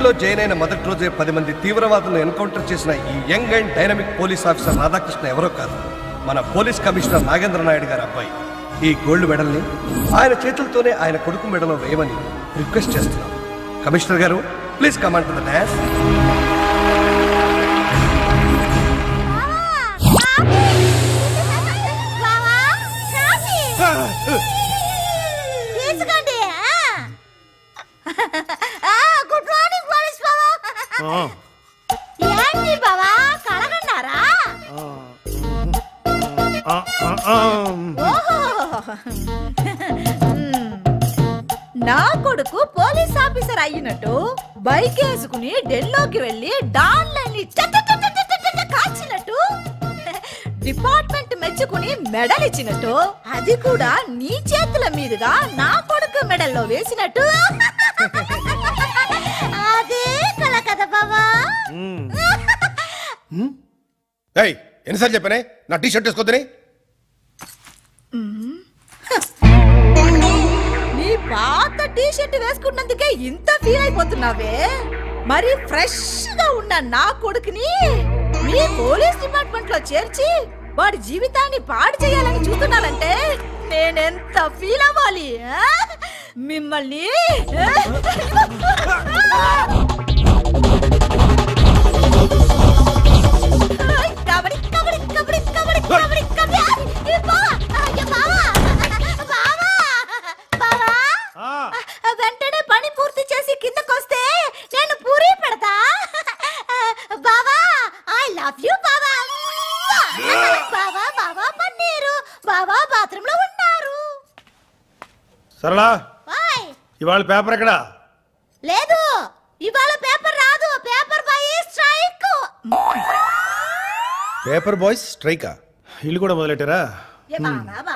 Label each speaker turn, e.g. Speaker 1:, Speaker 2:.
Speaker 1: డ్యూటీలో జాయిన్ అయిన మొదటి రోజే 10 మంది తీవ్రవాదులను ఎన్కౌంటర్ చేసిన ఈ young and dynamic police officer Radhakrishna ఎవరో కాదు, మన పోలీస్ కమిషనర్ నాగేంద్ర నాయుడు గారి అబ్బాయి. ఈ గోల్డ్ మెడల్ని ఆయన చేతులతోనే ఆయన కొడుకు మెడలో వేయమని రిక్వెస్ట్ చేస్తున్నాం. కమిషనర్ గారు, please command to the dash.
Speaker 2: Good morning police బావా. ఏంటి బావా కలగన్నారా? నా కొడుకు పోలీస్ ఆఫీసర్ అయినట్టు బైక్ వేసుకుని ఢిల్లీకి వెళ్లి డాన్లని కాల్చినట్టు డిపార్ట్మెంట్ మెచ్చుకుని మెడల్ ఇచ్చినట్టు, అది కూడా నీ చేతుల మీదుగా నా కొడుకు మెడల్లో వేసినట్టు. అదే కల కదా బావా.
Speaker 1: ఎన్నిసార్లు చెప్పానే నా టీ షర్ట్ వేసుకోద్దని?
Speaker 2: నీ పాత టీ షర్ట్ వేసుకున్నందుకే ఇంత ఫీల్ అయిపోతున్నావే. మరి ఫ్రెష్ గా ఉన్న నా కొడుకుని మీ పోలీస్ డిపార్ట్మెంట్ లో చేర్చి వాడి జీవితాన్ని పాడు చేయాలని చూస్తున్నానంటే నేనెంత ఫీల్ అవ్వాలి మిమ్మల్ని. కబడ్డీ కబడ్డీ కబడ్డీ కబడ్డీ కబడ్డీ కబడ్డీ. వెంటనే పని పూర్తి చేసి కిందకొస్తే నేను పూరి పెడతా. బావా ఐ లవ్ యు బావా. బావా బావా పన్నీరు బావా బాత్రూమ్ లో ఉన్నారు.
Speaker 1: సరళా, ఇవాళ పేపర్ ఎక్కడా?
Speaker 2: లేదు, ఇవాళ పేపర్ రాదు. Paper boy strike.
Speaker 1: Paper boys స్ట్రైకా? ఇల్లు కూడా మొదలెట్టారా?
Speaker 2: బావా